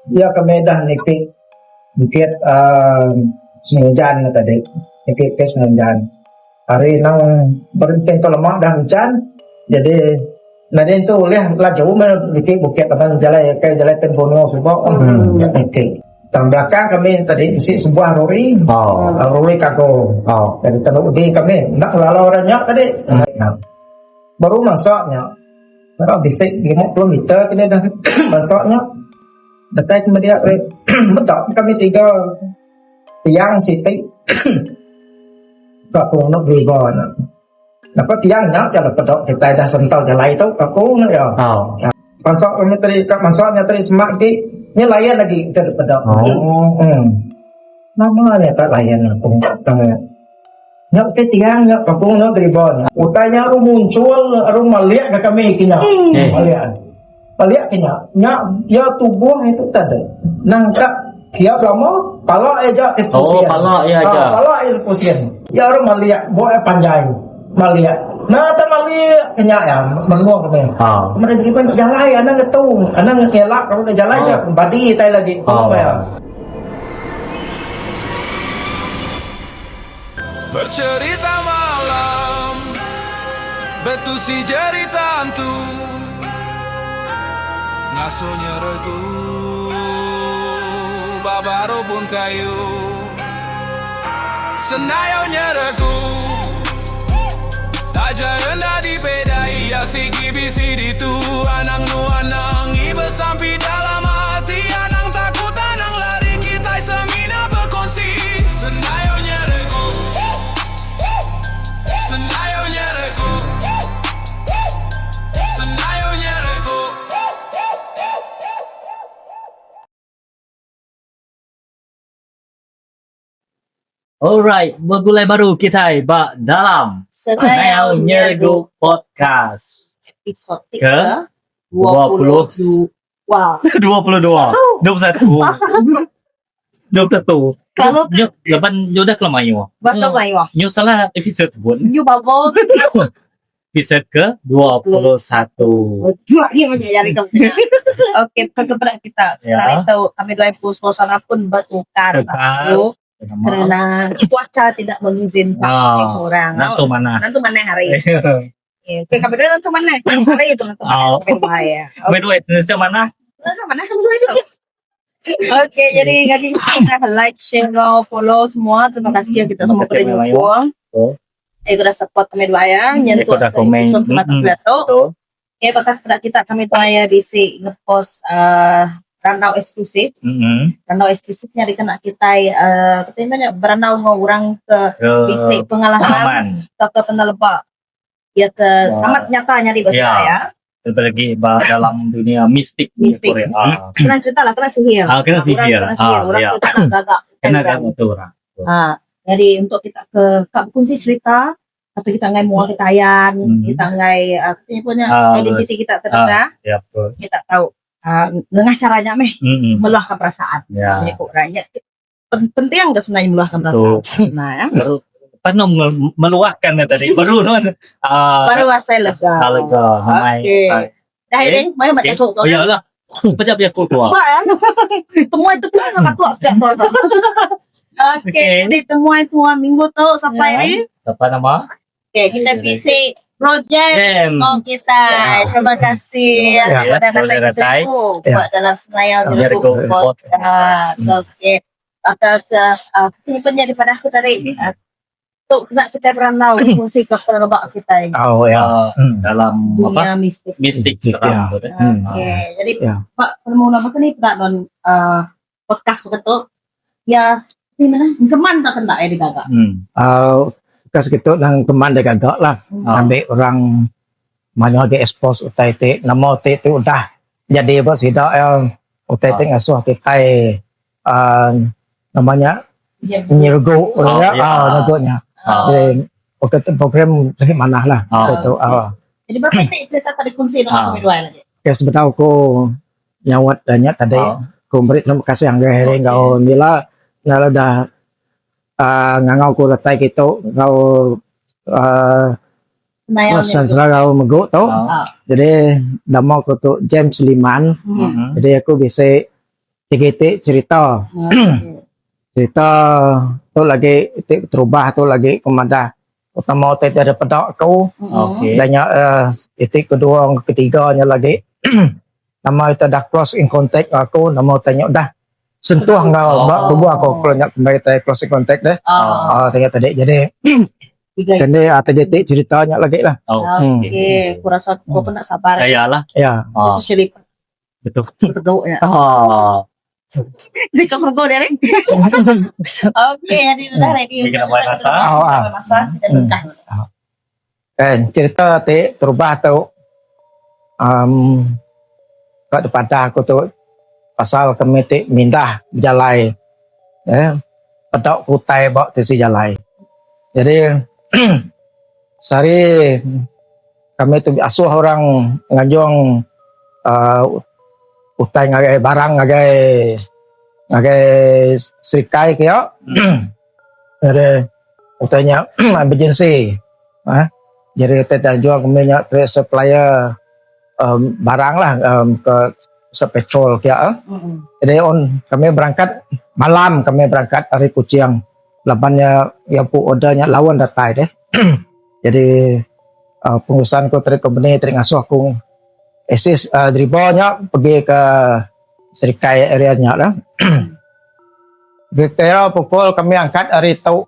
Ya kami dah nikit semingguan tadi. Nikit ke semingguan. Hari nang berhenti tu lama dah hujan. Jadi nanti tu lihat lah jauh nikit bukit apa jalan penbono semua. Nikit. Tang belakang kami tadi isi sebuah lori. Lori kago. Dari Teluk Udi kami nak lalu orangnya tadi. Baru masaknya. Baru bisik 5 kilometer kini dah masaknya. Detai kemudian betul kami 3 tiang siti aku nak beribon apa tiangnya kalau betul kita dah sentuh jalan itu aku nak ya masuk kami tadi masuknya tadi semak di ni layan lagi ke betul namanya tak layan aku nyok ke tiang nyok aku nak beribon utanya muncul melihat ke kami kini melihat kini ya tubuh itu tadi nangkap dia lama pala aja pusing pala pusing ya orang melihat buat panjang melihat nah tak melihat kena ya menguang kami kemudian kita jalan anak ngetung anak ngelak kalau jalan ya badi tai lagi bercerita malam betu si cerita tu ngasuhnya regu babaro pun kayu senayonya regu aja rendah dipedai ya sigi bisi ditu anang nu anang ibe sampai dalam hati anang takut anang lari kita semina berkongsi senayonya regu senayonya regu senayonya regu. Alright, begulai baru kita dalam Senayau Nyergu Podcast episode ke 20. Wow. 22 21 Kalau laban udah kelamayo. bakal mayo. Nyo salah episode pun. You babol. Episode ke 21. Lagi menyayari kamu. Oke, kepada kita sekali tahu kami dua suasana pun bertukar. Karena cuaca tidak mengizinkan orang. Nanti mana hari? Oke, kami dua nanti mana? Hari itu nanti mana? Berbahaya. Kami dua itu mana? Mana kami dua itu? Oke, jadi kaki kita like, share, follow semua. Terima kasih ya kita semua sudah nyumbang. Sudah support kami dua ya. Nyentuh komen. Oke, apakah kita kami dua ya bisa ngepost Ranau eksklusif. Ranau eksklusifnya dikena kita katanya beranau ngurang ke bisi pengalaman atau penelpa ya ke amat nyata nyari bahasa ya. Apalagi dalam dunia mistik. Senang cerita lah kena sihir. Kena sihir. Orang itu gagak. Kena gagak orang. Jadi untuk kita ke kunci cerita tapi kita ngai mual kekayaan, kita ngai punya identiti kita terdekat. Kita tahu dengan caranya meluahkan perasaan. Penting enggak sebenarnya meluahkan perasaan. Nah, ya. Paano meluahkan tadi baru baru saya lega. Oke. Dah ini mau macam tu. Oh iyalah. Pajak aku tua. Temuan itu pun sangat tua sekali. Oke, jadi temuan minggu tu sampai ini. Apa nama? Oke, kita bisa project kita. Terima kasih kepada Natai buat dalam Senayau Nyergu Podcast. Oke, atas penyimpan daripada aku tadi. Untuk kita beranau musik keperbak kita ini. Dalam dunia mistik seram. Oke, jadi Pak mau nama ni pernah podcast betul. Ya, di mana? Keman tak kena di gagak. Kas gitu nang teman dia gagak lah. Ambil orang mana dia expose utai te nama te tu udah jadi apa sih dah utai te ngasuh kita namanya Nyergu namanya. Jadi program dari mana lah itu. Jadi berapa cerita tadi kunci dengan kami dua lagi. Ya sebentar aku nyawat banyak tadi. Aku beri terima kasih yang hari kau mila ngala dah ngangau ku letai gitu kau senang kau megu tau. Jadi nama aku tu James Liman. Jadi aku bisa titik cerita cerita tu lagi titik terubah tu lagi kepada utama titik ada pedak kau Okey. banyak titik kedua ketiganya lagi nama itu dah cross in contact aku nama tanya dah sentuh ngau tubuh aku kalau nak kembali tanya cross in contact deh tanya tadi jadi kene titik ceritanya lagi lah Oke, kurasa kau pun tak sabar. Kayalah. ya Ah, Itu cerita betul. bergaul ya. Ah, Di kamar kau dari. Oke, hari ini udah ready. Bikin apa rasa? Masa kita udah. kan cerita terubah tu kat depan aku tu pasal kami mindah jalai pedak kutai bawa tisi jalai jadi sehari kami tu asuh orang ngajong utai ngagai barang ngagai serikai kaya jadi utainya emergency jadi kita jual kami nak trade supplier barang lah ke petrol kaya jadi kami berangkat malam kami berangkat dari Kuching lapannya yang pu ordernya lawan datai deh jadi pengurusan ko dari company dari ngasuh aku assist dribonya pergi ke serikai area-nya lah kira pukul kami angkat hari tu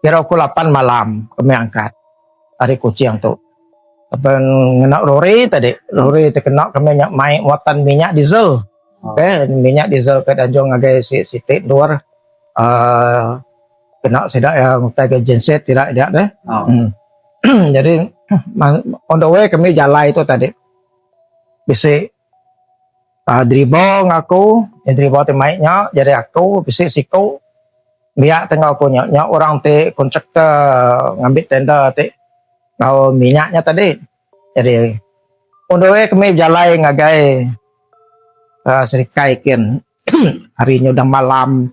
kira pukul 8 malam kami angkat dari Kuching tu apa ngena lori terkena kami nak main muatan minyak diesel minyak diesel ke Tanjung ngagai si luar kena sedak yang tak genset tidak dia deh jadi on the way kami jalan itu tadi bisik dribble ngaku dribble temaiknya jadi aku bisik siku biar tengah aku nyak orang kontraktor ngambil tender kau minyaknya tadi jadi on the way kami jalan ngagai serikai kin harinya udah malam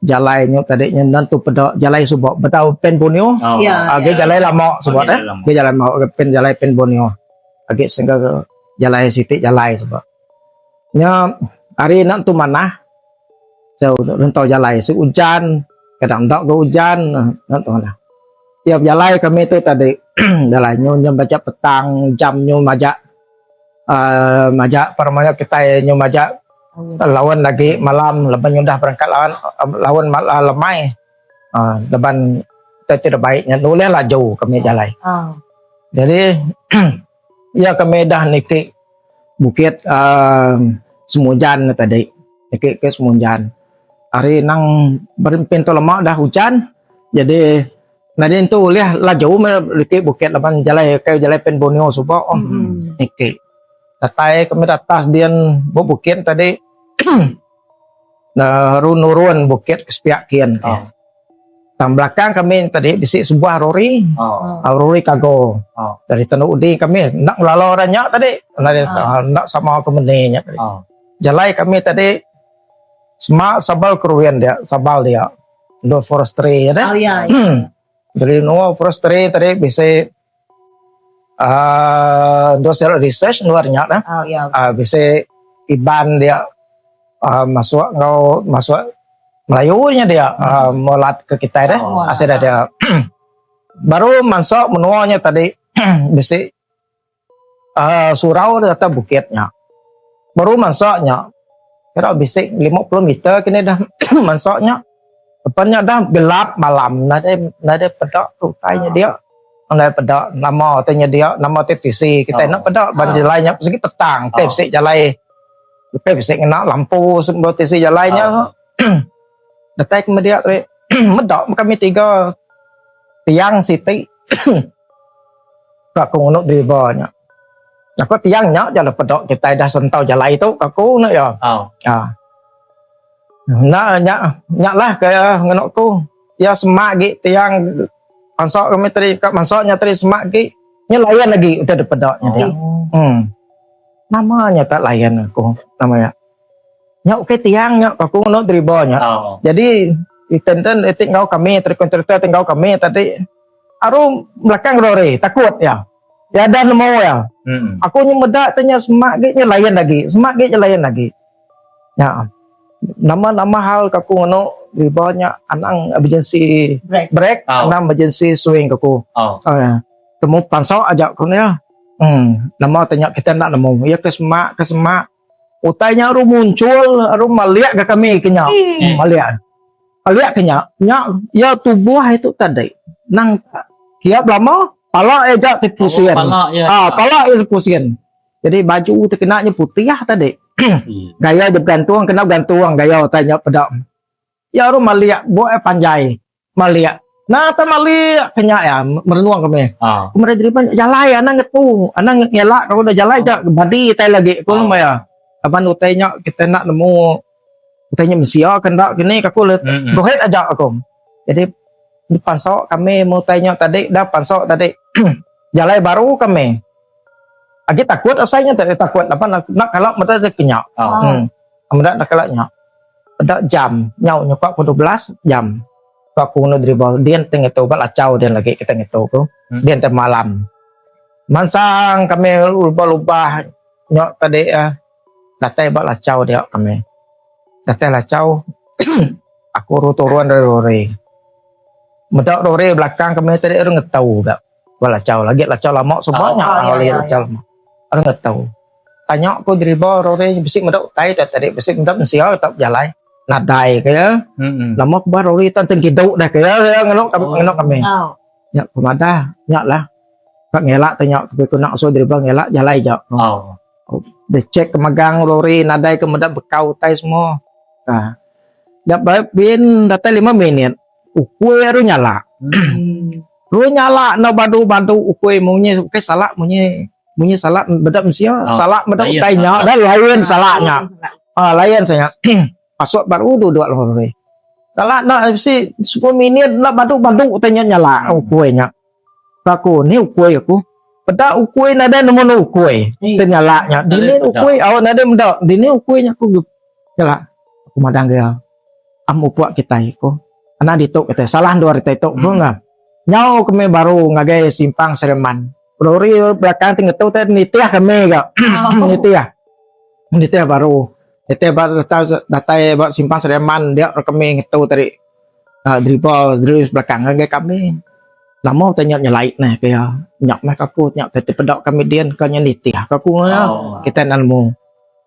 jalannya tadinya nanti pada jalan subak betau pen bonio agak jalan lama subak agak jalan mau jalan pen bonio agak sehingga jalan sitik jalan subak nya hari nak tu mana jauh rentau jalan si hujan kadang tak ke hujan nanti mana tiap jalan kami tu tadi jalannya baca petang jamnya majak permanya kita nyu majak lawan lagi malam leban dah berangkat lawan lemai leban tidak baiknya nulis lah jauh kami jalan jadi ya kami dah niki bukit Semujan tadi niki ke Semujan hari nang berpintu lemak dah hujan jadi nadin tu lihat lah jauh niki bukit leban jalan ke jalan pen bonio supaya niki datai kami atas dian bukit tadi nurun bukit ke sepiak kian tam belakang kami tadi bisik sebuah rori kago dari Tanuk Udi kami nak lalu orangnya tadi nak sama kemenenya tadi jalai kami tadi semak sabal keruian dia sabal dia do forestry ya deh dari no forestry tadi bisik dosen research luarnya lah bisa iban dia masuk Melayunya dia molat ke kita deh asal dia baru masuk menuanya tadi bisa surau atau bukitnya baru masuknya kira bisa 50 meter kini dah masuknya depannya dah gelap malam nade pedak rutanya dia nade pedak nama tanya dia nama TTC kita nak pedak banjilainya segi petang bisa jalan bisa kena lampu sebelum TTC jalannya detek media medok kami 3 tiang siti aku ngunuk drivernya aku tiangnya jalan pedok kita dah sentau jalan itu aku nak ya nyak lah kayak ngunukku ya semak gitu tiang masuk kami tadi masuknya tadi semak gitu layan lagi udah ada pedoknya dia namanya tak layan aku namanya nyok ke tiang nyok aku ngunuk drivernya jadi itenten tinggal kami terkontraktor tinggal kami tadi arum belakang lori takut ya ada nemu ya aku nyemedak tanya semak gitu layan lagi semak gitu layan lagi Ya. Nama hal kaku ngono ribanya anang emergency break, anang emergency swing kaku. Temu pansau aja ko ya. Nama tanya kita nak nemu ya kesemak utainya ru muncul ru maliak ke kami kenya. Maliak kenya. Ya tubuh itu tadi nang kiap lama pala aja tipusian. Pala itu pusian. Jadi baju terkenanya putih tadi. Gaya dia gantung kena gantung gaya tanya pedam. Ya ru maliak boe panjai. Maliak. Nah, ta maliak kenya ya merenung kami. Kemudian jadi banyak jalai anang ngetu, anang ngelak kalau udah jalai jak badi tai lagi ko ya. Aban utainya kita nak nemu utainya mesia kendak gini kaku rohet aja aku. Jadi di pansok kami mau tanya tadi dah pansok tadi jalai baru kami. Agi takut asalnya tadi takut apa nak kalau mata kenyak. Kemudian nak kalaknya. Pada jam nyau nyopak 12 jam. Aku nu dribble dia tengah tu balacau dia lagi kita ngetu tu dia tengah malam mansang kami lupa nyok tadi datai balacau dia kami datai lacau aku turun dari lori mendak lori belakang kami tadi orang ngetau gak balacau lagi lacau lama semuanya lagi lacau lama orang ngetau tanya aku dribble lori bisik mendak tai tadi bisik mendak mensial tak jalan nadai kaya lama baru tan tengkiduk dah kaya ngelok kami ya pemada nyak lah pak ngelak tanya tapi aku nak so dribble ngelak jalai jak cek kemagang lori nadai kemudian bekau tai semua dapat bin data 5 menit ukui ru nyala no badu ukui munyi ke salak munyi salak bedak mesia salak bedak tai nyak dah lain salaknya lain saya masuk baru duduk lori. Kalau nak si 10 minit nak baduk tanya nyala ukuinya. Aku ni ukui aku. Pada ukui nada nemu ukui. Ternyalanya. Dini ukui awak nada mendak. Dini ukuinya aku nyala. Aku madang dia. Am upuak kita aku. Anak dituk kita. Salah dua kita itu. Enggak. Nyau kami baru ngagai simpang Sereman. Lori belakang tinggal tu tadi nitiah kami gak. Nitiah baru. Itu baru datai buat simpang Sereman dia kami ngetu tadi dribble belakang lagi kami lama tanya nyelait nah kayak nyak mereka aku nyak tadi pedok kami dia kanya nitiah aku kita nalmu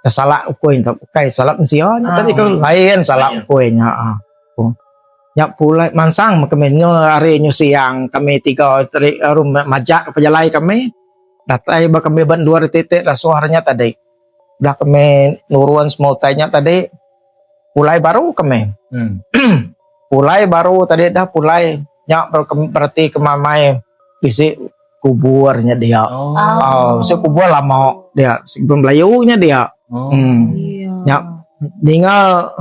salah ukuin tak ukai salah mensia tadi kalau lain salah ukuinnya nyak pula mansang kami hari siang kami 3 tadi rumah majak pejalai kami datai kami ban 2 titik dah suaranya tadi dah kami nuruan semua tanya tadi pulai baru kami pulai baru tadi dah pulai nyak berarti kemamai bisi kuburnya dia si kubur lama dia sebelum layunya dia nyak tinggal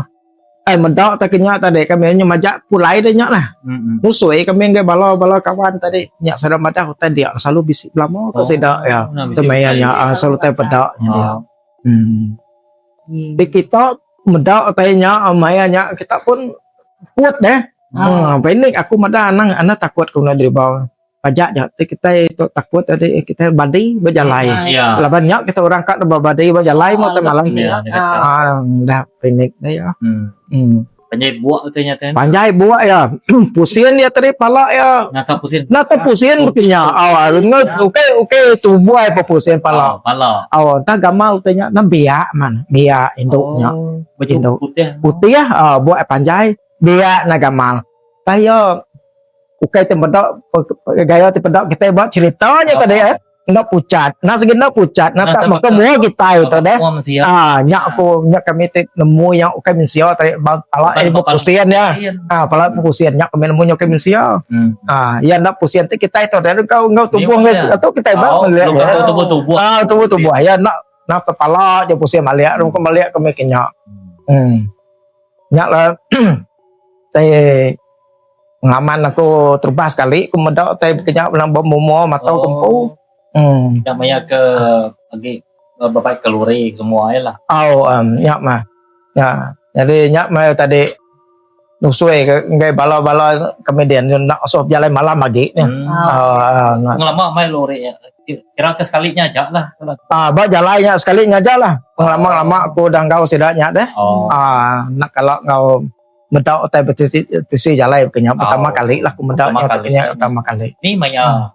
mendak tak kenyak tadi kami hanya majak pulai dah nyak lah musuh kami enggak bala kawan tadi nyak sedang madah tadi dia selalu bisi lama kau sedak ya temayanya selalu tai pedaknya dia di kita mendak tanya amayanya kita pun kuat deh panik aku madah anak takut kena dribble pajak je kita itu takut tadi kita badai berjalan banyak kita orang kat badai berjalan mau malam dah panik dah ya panjai buak katanya ten panjai buak ya pusing dia tadi pala ya nata pusing begini awal oke tu buai pusing pala awal tak gamal tanya nam biak man biak induknya induk putih buak panjai biak na gamal tayo oke tempedok gaya tempedok kita buat ceritanya tadi nak pucat nak segi nak pucat nak tak maka mua kita itu deh nyak aku nyak kami nemu yang oke mensia tadi pala pusian ya pala pusian nyak kami nemu nyak mensia ya nak pusian kita itu dari kau tubuh atau kita melihat tubuh ya nak kepala je pusian melihat rumah melihat kami kenyak nyak lah teh ngaman aku terbas sekali kemudian teh kenyak bilang bom matau kempu namanya ke lagi bapak kalori semua lah nyak mah ya jadi nyak mah tadi nusui ke ngai bala kemudian nak sob jalan malam lagi ni. Pengalaman mai lori ya. Kira ke sekalinya aja lah. Ba jalannya sekali ngajak lah. Lama-lama aku dah kau sedaknya deh. Nak kalau kau mendak tai betisi jalan punya pertama kali lah aku mendaknya pertama kali. Ni Maya.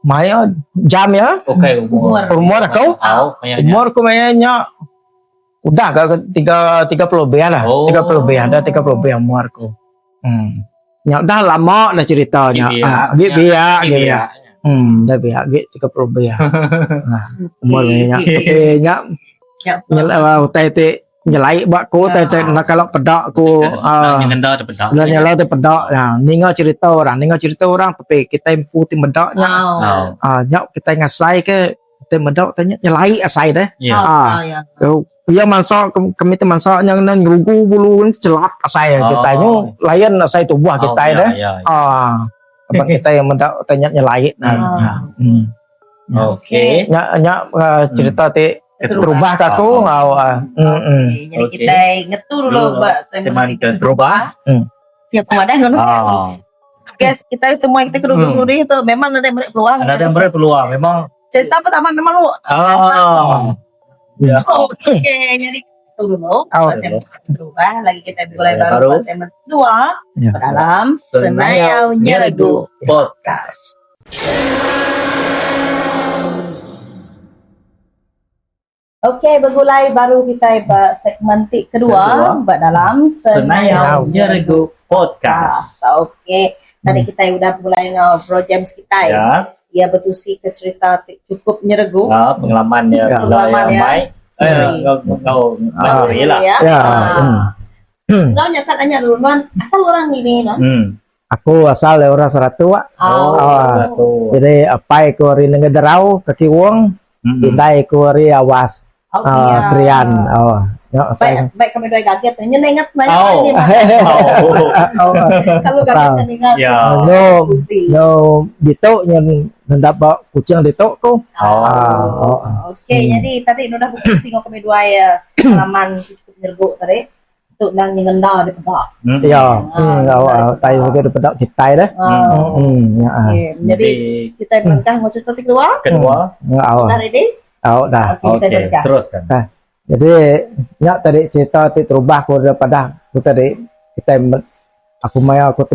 Maya jam ya. Okey, Umur kau? Umur aku mayanya udah ke 30 lebih lah. 30 lebih ada 30 lebih umurku. Ya dah lama dah ceritanya. Gitu ya. Dah biar gitu 30 lebih. Nah, umurnya nya nyala tai nyelai bakku tai nak kalau pedak ku ngenda ada pedak. Nyala tu pedak. Nah, ninga cerita orang tapi kita impu tim bedaknya. Nyok kita ngasai ke tim bedak tanya nyelai asai deh. Ya mansa kami tu mansa yang nan rugu bulu celap asai kita nyu layan asai tubuh kita deh. Abang kita yang mendak tanya nyelai. Okey. Nya cerita ti terubah aku jadi kita ngetur dulu Mbak Seman ke terubah. Ya kemarin guys kita itu kita kedua itu memang ada yang peluang. Ada yang peluang memang. Cerita pertama memang lu. Ya. Oke, jadi itu dulu. Berubah lagi kita mulai baru segmen 2 dalam Senayau Nyeregu Podcast. Oke, bergulai baru kita segmen kedua dalam Senayau Nyeregu Podcast. Oke, tadi kita udah mulai ngobrol James kita ya. Ya betul sih ke cerita cukup nyeregu. Pengalaman ya. Baik. Kau lah. Sebenarnya kan tanya dulu Nuan, asal orang ini Nuan? Aku asal dari orang Seratu. Jadi apa aku dari Ngedarau kaki wong, pindai aku dari Awas. Prian. Baik kami dua kaget, nyenengat banyak ini. Kalau kaget nyenengat. No, dito yang mendapat kucing dito ko. Oke, jadi tadi udah fungsi kami dua ya pengalaman cukup nyergu tadi. Untuk nang ngenda di pedak. Ya, tayo juga di pedak kita dah. Jadi kita berangkat mau cerita kedua. Sudah ready? Dah. Oke, terus kan. Jadi nyak tadi cerita terubah aku daripada aku tadi kita aku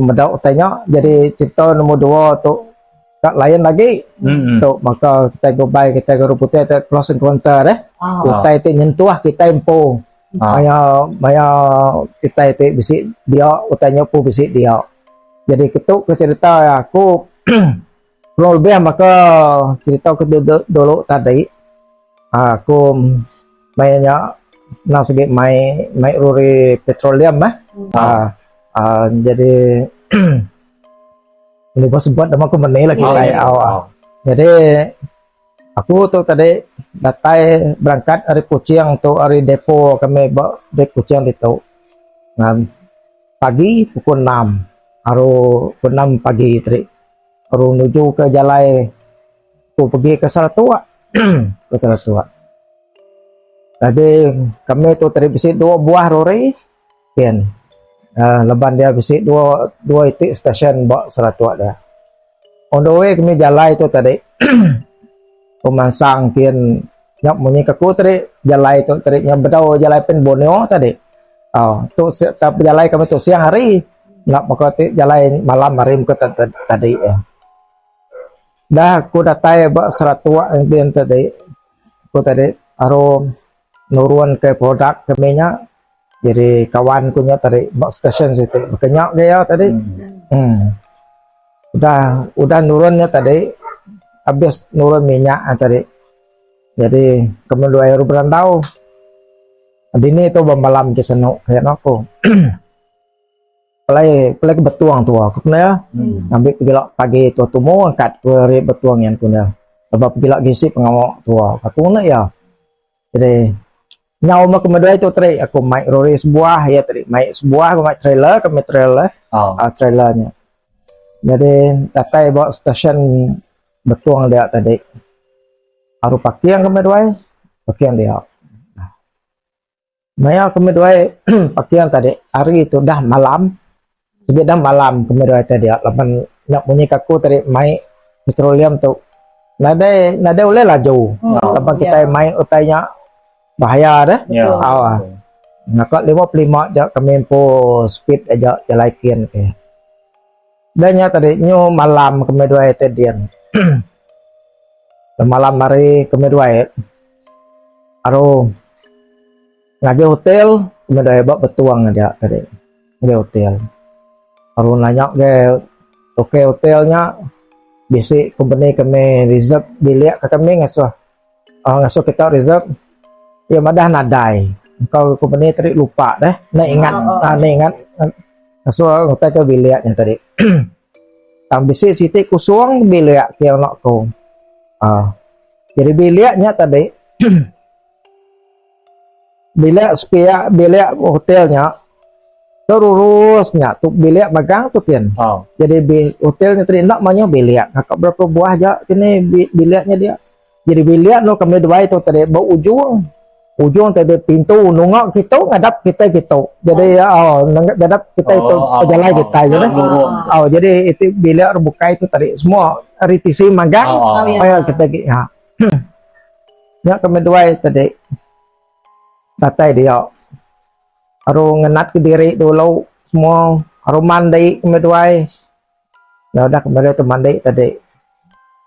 medak tanya jadi cerita nombor 2 tu tak lain lagi tu maka kita go by kita go putih kita close encounter kita itu nyentuh kita impo maya kita itu bisik dia utanya pu bisik dia jadi ketuk ke cerita aku belum lebih maka cerita ke dulu tadi aku mainnya nasib main ruri petroleum jadi ini bos buat nama aku menilai lagi jadi aku tuh tadi datai berangkat dari Kucing tuh dari depo kami dari Kucing itu pagi pukul 6 pukul 6 pagi tadi baru menuju ke Jalai aku pergi ke Saratua ke Saratua. Jadi kami tu tadi bisik 2 buah lori, kan? Leban dia bisik 2 titik stesen bak Saratua dah. On the way kami jalan itu tadi, pemansang kian nyap munyi kaku tadi jalan itu tadi yang berdau jalan pen Borneo tadi. Tu tapi jalan kami tu siang hari, nak makati jalan malam hari muka tadi ya. Dah aku datai bak Saratua yang tadi, aku tadi arum nurun ke produk keminya jadi kawan punya tadi bak stesen situ berkenyak dia tadi udah nurunnya tadi habis nurun minyak tadi jadi kami 2 euro berandau ini itu malam ke senuk kayak aku pelai betuang tua aku kena ambil pergi pagi tua tumo angkat ke betuang yang punya sebab pergi gisi pengawak tua aku nak ya jadi nyawa mak kedua itu tadi aku mic lori sebuah ya tadi mic sebuah aku mic trailer kami trailernya jadi datai bawa stesen betuang dia tadi haru pakai yang kami dua pakai yang dia Maya kami dua pakaian tadi hari itu dah malam, sudah malam kami dua tadi. Lapan nak bunyi kaku tadi main petroleum tu. Nada boleh lah jauh. Lapan kita main utainya bahaya dah. Nak 55 je kami po speed aja jalakin ke. Dan tadi nyu malam kami dua tadi. Malam hari kami dua aro ngaji hotel kami dua bawa betuang aja tadi ngaji hotel aro nanya ke oke hotelnya bisi company kami reserve bilik ke kami ngasuh kita reserve ya madah nadai kau company tadi lupa deh nak ingat ngasuh hotel ke biliknya tadi tang bisi siti kusung bilik ke nak ko jadi biliknya tadi bilik hotelnya terurusnya tuh bilik magang tuh kan jadi hotelnya tadi nak banyak bilik kakak berapa buah aja ini biliknya dia jadi bilik lo kami dua itu tadi bau ujung tadi pintu nungok kita ngadap kita gitu jadi ngadap kita itu jalan kita jadi itu bilik buka itu tadi semua ritisi magang kita ya ya kami dua tadi datai dia aru ngenat ke diri dulu semua aru mandi kami dua ya udah kembali tu mandi tadi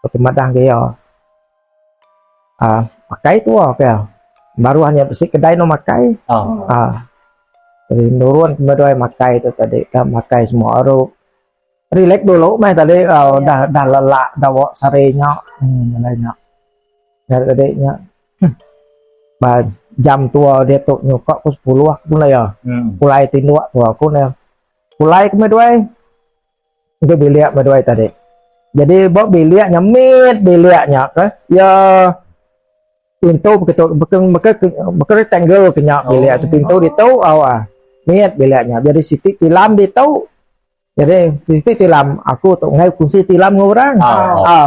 ke madang dia pakai tu baru hanya besi kedai no makai jadi nurun kami dua makai itu tadi makai semua aru relax dulu main tadi dah lelak dah wak sarenya lainnya tadi nya jam tua dia tu nyukak ku 10 aku lah ya kulai tinduk tu aku lah kulai kami dua ke bilik kami dua tadi jadi bawa bilik nyemit biliknya ke ya pintu begitu beker rectangle kenyak bilik tu pintu di tahu mit biliknya jadi siti tilam di tahu jadi siti tilam aku tu ngai kunci tilam ngorang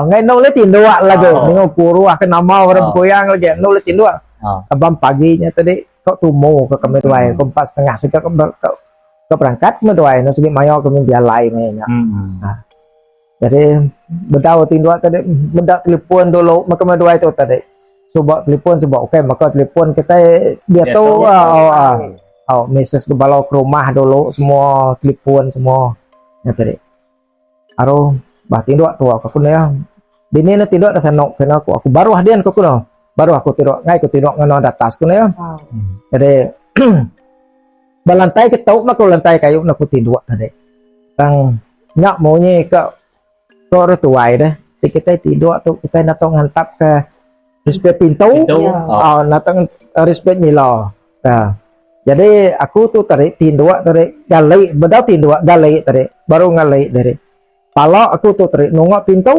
ngai no le tinduk lagi ningo puru akan nama orang goyang lagi no le tinduk abang paginya tadi kok tumo ke kami dua kompas tengah sikap ke berangkat kami dua nasi mayo kami bialai mainnya jadi bedau tinduk tadi bedak telepon dulu maka kami dua itu tadi coba telepon coba oke maka telepon kita dia tahu message ke balau ke rumah dulu semua telepon semua ya tadi aro bah tinduk tu aku ya dini na tinduk ada sanok kena aku baru hadian aku no baru aku tidur ngai aku tidur ngano atas ku ya jadi balantai ke tau maka lantai kayu nak aku tidur tadi tang nyak maunya ke tuai deh kita tidur tu kita nak ngantap ke respect pintu natang respect milo jadi aku tu tadi tidur tadi galai bedau tidur galai tadi baru ngalai dari palok aku tu tadi nungok pintu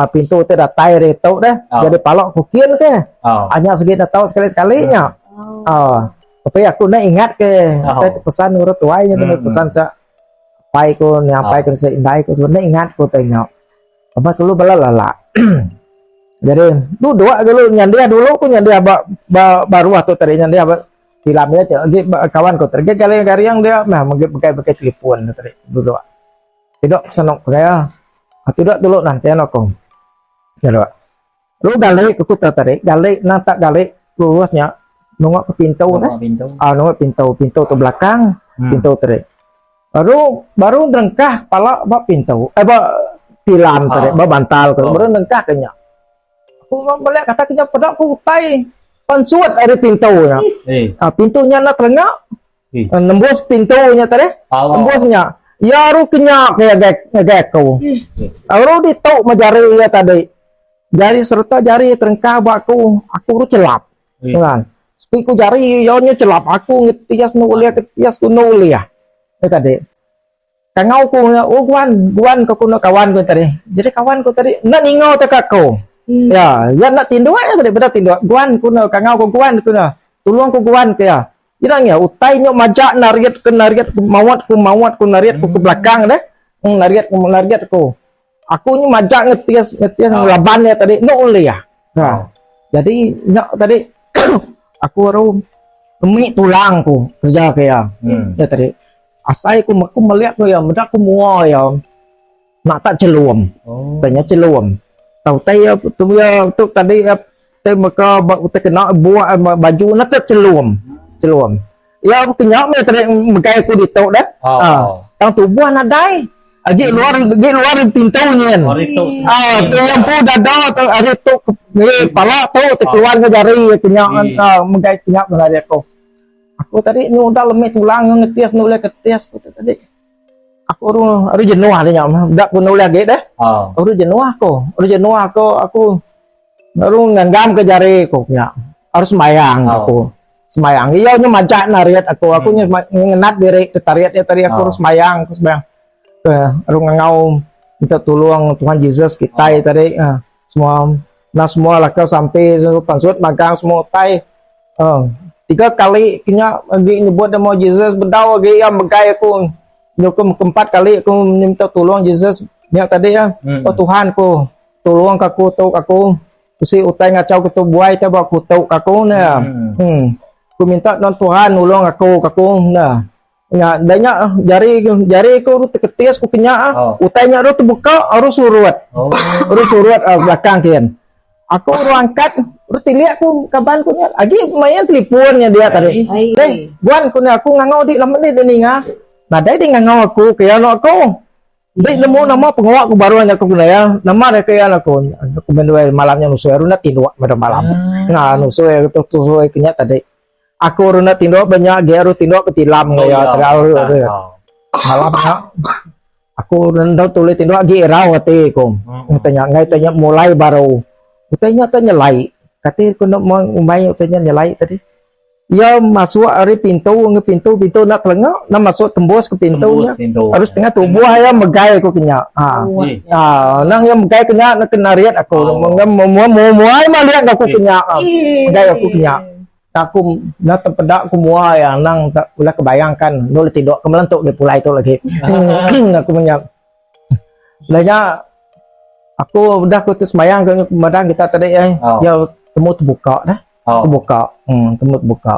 pintu tu dah tai reto dah jadi palok aku kian ke hanya segini tahu sekali-sekalinya tapi aku nak ingat ke pesan urut tuainya tu pesan sa pai ko nyampai ke seindai ko sebenarnya ingat ko tengok apa dulu balala jadi dua dulu nyandia dulu aku nyandia baru waktu tadi nyandia filmnya kawan ko terge kali yang dia mah pakai telepon tadi dulu tidak senok saya tidak dulu nanti aku ya lu galai aku tadi galai nanti galai luasnya nungok ke pintu nungok pintu tu belakang pintu tadi baru drengkah pala bak pintu tilam tadi bak bantal baru drengkah kenya aku balik kata kenya pada aku tai pansuat dari pintunya pintunya nak terengak nembus pintunya tadi nembusnya ya ru kenya ngegek aku ru ditok majari ya tadi jari serta jari terengkah baku aku ru celap kan spiku jari yonya celap aku ngetias nulia ketias ku nulia tadi kangau ku guan ke kuno kawan ku tadi jadi kawan ku tadi nak ningau tekaku ya nak tindu aja tadi beda tindu guan kuno kangau ku guan kuno tuluang ku guan ke ya bilangnya utai nyok majak nariat ku mawat ku nariat ku ke belakang deh nariat ku aku nyu majak ngetias labannya tadi no ulia jadi nyok tadi aku baru lemik tulang ku kerja kaya. Ya tadi. Asai ku melihat ku ya, medak ku mua ya. Nak tak celum. Tanya celum. Tahu tay tu ya tu tadi tay maka tak kena buat baju nak tak celum. Celum. Ya kenyap me tadi megai ku ditok dah. Tang tu buat nadai. Agi luar pintunya. Lampu dada tu ada tu pala tu keluar ke jari kenyap megai kenyap dari aku. Aku tadi nyudah lemik tulang ngetias nulis ketias aku tadi. Aku harus jenuh dia nyam. Dak ku nulis lagi dah. Harus jenuh aku harus nganggam ke jari aku nya. Harus sembayang aku. Sembayang. Iya nya majak nariat aku ngenat diri tariat ya tadi aku harus sembayang, harus ngau minta tolong Tuhan Yesus kita tadi semua laka sampai pansut magang semua tai 3 kali kena lagi nyebut nama Yesus berdau lagi yang megai aku nyukum keempat kali aku minta tolong Yesus yang tadi oh Tuhan ku tolong aku tok aku si utai ngacau ketu buai ta bawa aku tok aku nah aku minta non Tuhan nolong aku nah nya banyak jari aku ketis ku kenya utainya tu terbuka harus surut belakang kian aku angkat terus lihat aku kaban ku lagi main teleponnya dia tadi buan ku aku ngangau di lama ni deninga nah dia ngangau aku kaya aku dai nemu nama pengawak ku baru aku guna ya nama dia kaya aku menduai malamnya nusu runa tinduk pada malam nah nusu tu kenya tadi aku runa tinduk banyak geru tinduk ketilam kaya terlalu malamnya aku renda tulis tinduk lagi rawati ku tanya mulai baru utanya nyelai kata aku nak main utanya nyelai tadi ya masuk dari pintu nak kelengak nak masuk tembus ke pintunya harus tengah tubuh ya megai aku kenya nang yang megai kenya nak kena riat aku muai malihat aku kenya megai aku kenya aku nak terpedak aku muai yang nang tak boleh kebayangkan boleh tidur kemelentuk di pulai itu lagi aku menyap banyak aku udah aku sembayang ke madang kita tadi ya temu terbuka dah terbuka temu terbuka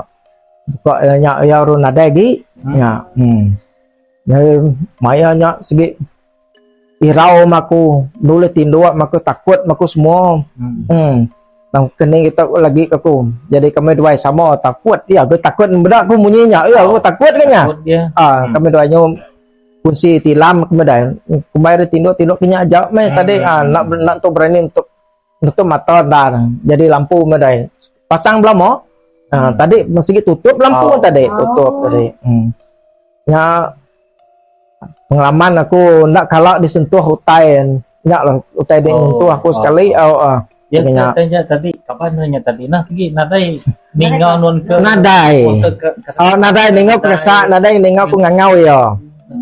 ya ru nada lagi ya maya nya segi irau maku dulu tinduk maku takut maku semua bang kene kita lagi aku jadi kami dua sama takut dia aku takut bedak aku munyinya aku takut kan ya kami duanya kunci tilam kemudian kemarin tinduk kenya ajak tadi nak tu berani untuk mata dan jadi lampu medai pasang belum tadi masih tutup lampu tadi tutup tadi ya pengalaman aku nak kalau disentuh utai lah utai menyentuh aku sekali ya tanya tadi kapan nanya tadi nah segi nadai ningau nun ke nadai ningau kesak nadai ningau ku ngangau ya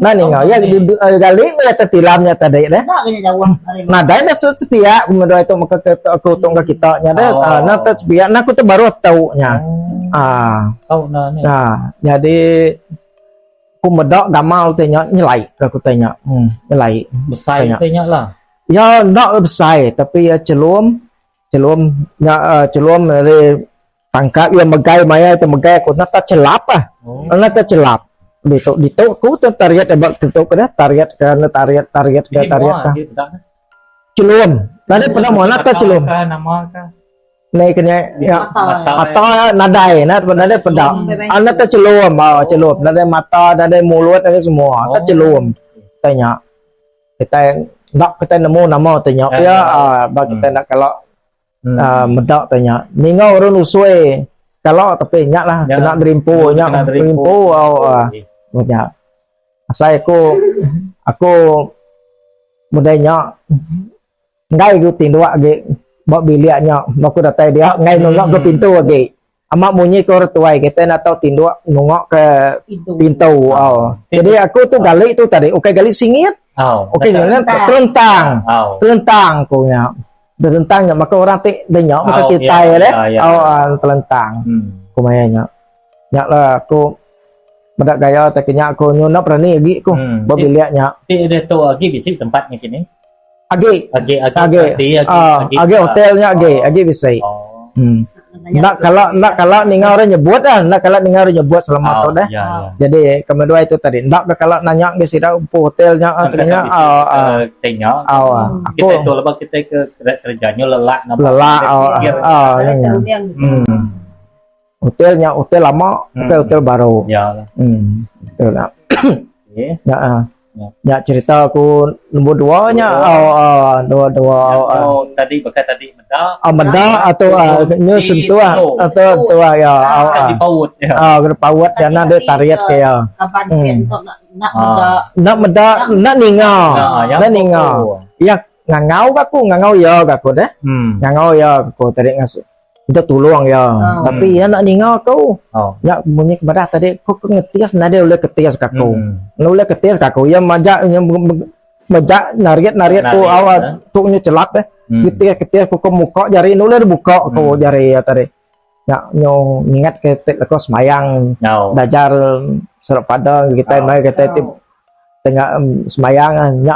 nah ningau ya gali melihat tilamnya tadi deh nadai dah sepia kemudian itu maka aku tunggu kita nya deh nah sepia nah aku tu baru tahu nya nah jadi aku medok gamal tanya nyelai aku tanya nyelai besar tanya lah ya nak besar tapi ya celum dari tangkap yang megai maya itu megai aku nak celap nak celap itu aku tariat abang tutup dah tariat celum tadi pernah mau nak celum naik kena ya mata nadai nadai pedak anak celum nadai mata nadai mulut nadai semua tak celum tanya kita nak kita nemu nama tanya ya bagi kita nak kalau medak tanya ningau orang usui kalau tapi nyak lah kena gerimpu nyak saya aku mudahnya ngai ku tinduk lagi buat biliaknya aku datai dia ngai nongok ke pintu lagi amak bunyi ke orang tuai kita nak tahu tinduk nongok ke pintu jadi aku tu gali tu tadi gali singit sebenarnya terentang punya tentangnya maka orang tik denyak maka kita ya telentang kumayanya nyak lah aku bedak gaya taknya aku nyuna berani lagi aku biliaknya dia tu lagi bisik tempatnya kini agi hotelnya agi bisik nak kalau ningau orang nyebut nak kalau ningau orang nyebut selamat tu dah. Ya, ya. Jadi kedua itu tadi nak kalau nanya ke sida hotelnya katanya Tengok. aku Kita itu lepas kita ke kerjanya lelak nampak. lelah yang hotel lama hotel baru. Ya. Betul lah. Okey. Ya cerita aku nombor 2 nya dua Tadi bekas tadi medak. meda atau nyu sentuh atau tua ya Kan di paut ya. kena pawat ya nak dia tariat ke ya kapan untuk nak nak meda nak ningau nak ningau ya ngangau ngangau ya aku dah ngangau ya aku tadi ngasih kita tolong ya tapi ya nak ningau kau ya bunyi kepada tadi kau ngetias nade oleh ketias kaku oleh ketias kaku ya majak nariat ku awal tu celak deh ketias ku muka jari nule buka ku jari ya tadi ya nyo ingat ke ko semayang belajar serap pada kita mai kita tengah semayang nya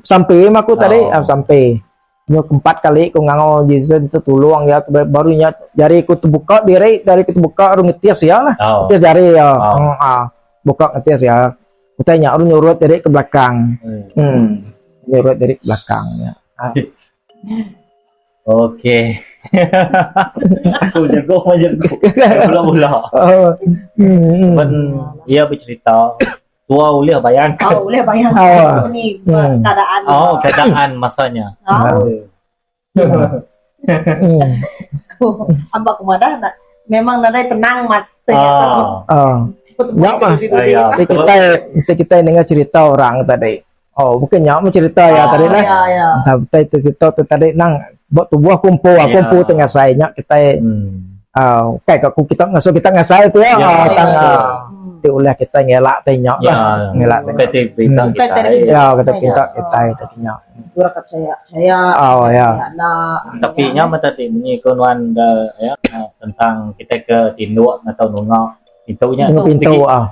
sampai aku tadi sampai nyo 4 kali ku ngangau Jason tu tolong ya barunya jari ku terbuka dari ku terbuka ngetias ya lah ngetias jari ya buka ngetias ya kita nyurut dari ke belakang nyurut dari ke belakang ya oke aku jago bola ia bercerita tua boleh bayangkan ni keadaan keadaan masanya ambak kemana memang nadai tenang mat kita dengar cerita orang tadi bukan nyak cerita ya tadi lah tapi cerita tu tadi nang buat tubuh kumpul tengah saya nyak kita kayak kita ngasai tu ya oleh kita ngelak tengok lah ngelak tengok kata kita tengok saya tapi nya tadi bunyi kawan ya tentang kita ke tinduk atau nungau pintunya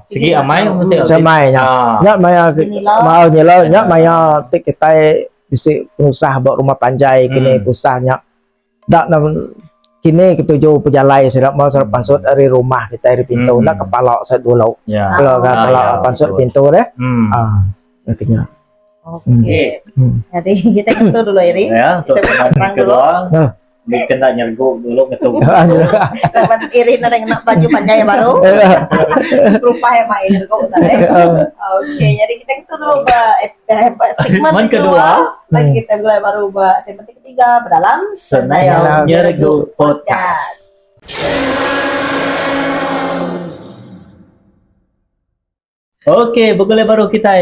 segi amai semai nya maya mau nyelo nya maya kita bisa pengusaha buat rumah panjai kini usahanya dak kini ketujuh pejalai sedap mau serap pansut dari rumah kita dari pintu nak kepala set dulu kalau kepala pansut pintu deh artinya jadi kita itu dulu ini ya untuk kedua kena nyerguk dulu ngetung kapan Irin ada yang nak baju panjang baru rupa yang main nyerguk tadi oke jadi kita itu dulu segmen kedua lagi kita mulai baru segmen ketiga berdalam Senayau Nyerguk Podcast. Oke, begule baru kita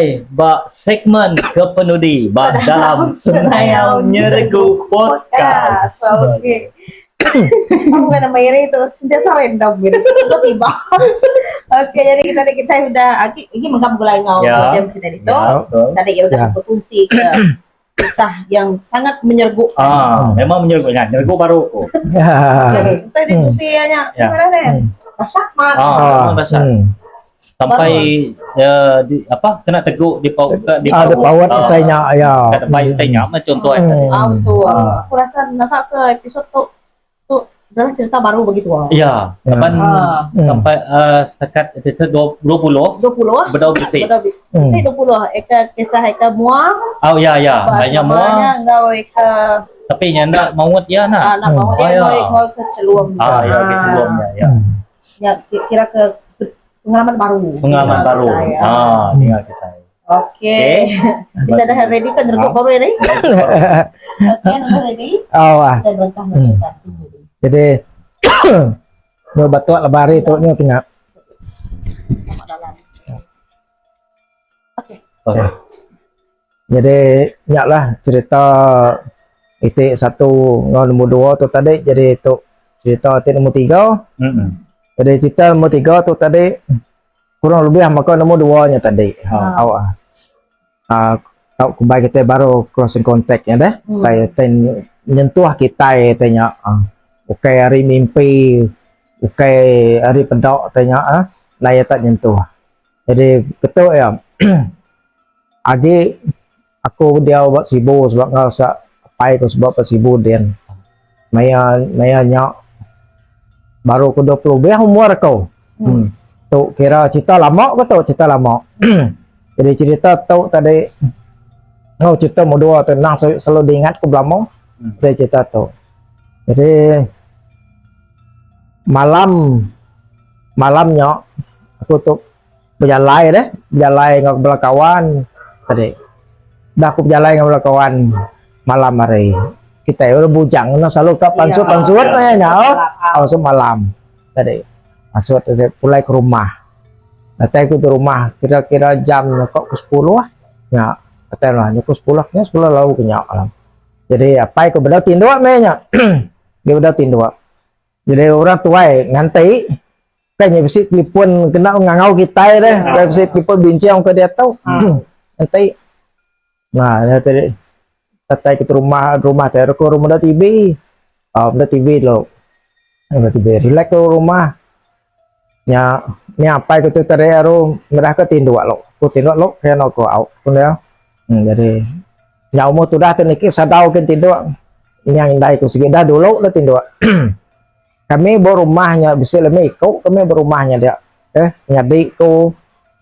segmen kepenudi dalam Senayau Nyerguk Podcast. Oke. Aku kan nama Iri itu sentiasa random gitu tiba-tiba. Oke, jadi kita udah ini menggabung mulai ngau jam kita itu. Tadi ya udah berfungsi ke kisah yang sangat menyerguk. Memang menyerguknya. Nyerguk baru. Tadi usianya gimana deh? Rasak mat. Sampai kena teguk di paut tanya ya tanya contoh aku rasa nak ke episode tu adalah cerita baru begitu iya sampai setakat episode 20 bedau bersih 20 kisah mua ya banyak mua engkau tapi nyanda maut ya nak maut ya mau ke celuam ya ke celuamnya ya kira ke pengalaman baru tinggal kita oke kita dah ready kan nyerguk baru ini oke ready dan berkah bersyukur jadi nyo batuk lebari tu nyo tengah oke jadi nyaklah cerita titik 1 nombor 2 tu tadi jadi tu cerita titik nombor 3 jadi cerita nombor 3 tu tadi kurang lebih maka nombor 2 nya tadi tahu kembali kita baru crossing contact nya dah nyentuh kita tanya ukai hari mimpi ukai hari pedok tanya layak tak nyentuh jadi ketua ya agi aku dia buat sibuk sebab ngau sak pai aku sebab sibuk dia maya nyak baru aku 20 lebih umur kau. Tu kira cerita lama ke tu cerita lama. Jadi cerita tu tadi cerita modua tenang selalu diingat ke belamo. Dari cerita tu. Jadi malamnya aku tuh berjalan dengan kawan tadi. Dah aku berjalan dengan kawan malam hari. Kita udah bujang, selalu ke pansut malam tadi. Masuk tadi mulai ke rumah. Nanti aku di rumah kira-kira jam kok ke 10 lah. Ya, katanya ke 10 nya 10 lalu kenyak alam. Jadi apa itu beda tinduk mainnya. Dia beda tinduk. Jadi orang tua nganti kayaknya bisa telepon kena ngangau kita deh. Kayak bisa telepon bincang ke dia tahu. Nanti nah tadi katanya ke rumah terus ke rumah TV. Udah TV lo. Udah TV relax ke rumah. Nya ni apa itu tadi aru mereka tinduk lo. Ku tinduk lo kayak no ko au. Punya. Jadi nya umur tu dah tu niki sadau kan tinduk. Yang indai ku segi dah dulu dah tinduk. Kami berumahnya bisa lebih ikut kami berumahnya dia. Ngadik ku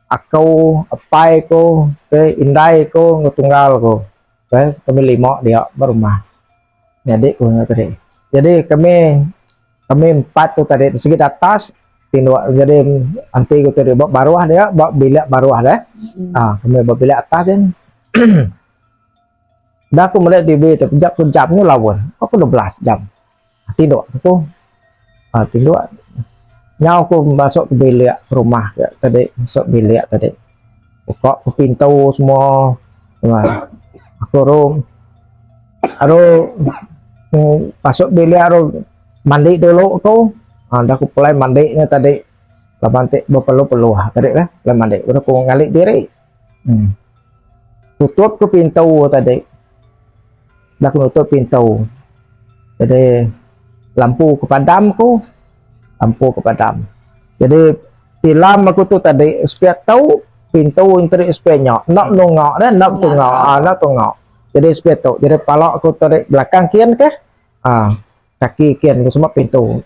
aku apai ku indai ku ngutunggal ku. Kami 5 dia berumah. Ngadik ku tadi. Jadi kami 4 tu tadi segi atas tinduk. Jadi nanti ku tadi baruah dia bilik baruah dah. Kami bilik atas kan. Dah aku melihat TV jam-jam lawan. Aku 12 jam. Tinduk aku. Tinduk. Nyau aku masuk ke bilik rumah ya, tadi. Masuk bilik tadi. Buka pintu semua. Aku masuk bilik mandi dulu aku. Dah aku mulai mandinya tadi. Lapantik berpeluh-peluh tadi lah. Mulai mandi. Udah aku ngalik diri. Tutup ke pintu tadi. Dah aku tutup pintu. Jadi lampu kepadam ku. Lampu kepadam. Jadi tilam aku tu tadi supaya tahu pintu interi supaya nak nongok dan nak tungok. Jadi supaya tahu. Jadi palak aku tarik belakang kian ke? Kaki kian ke semua pintu.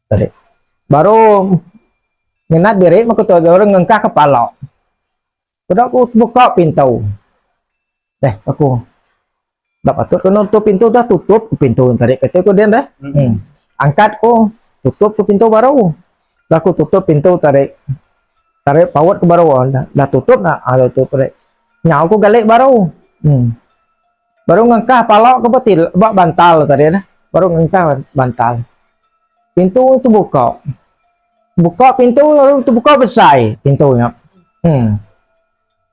Tadi. Baru minat diri aku tu orang ngengkah kepala. Sudah aku buka pintu. Aku dapat tutup pintu dah tutup pintu tadi kata aku dia dah. Angkat ku tutup ke pintu baru. Dah aku tutup pintu tarik pawat ke baru dah tutup tutup tarik. Nyau aku galik baru. Baru ngangkah palak ke betil bantal tadi dah. Baru ngangkah bantal. Pintu itu buka. Buka pintu lalu itu buka besar pintunya.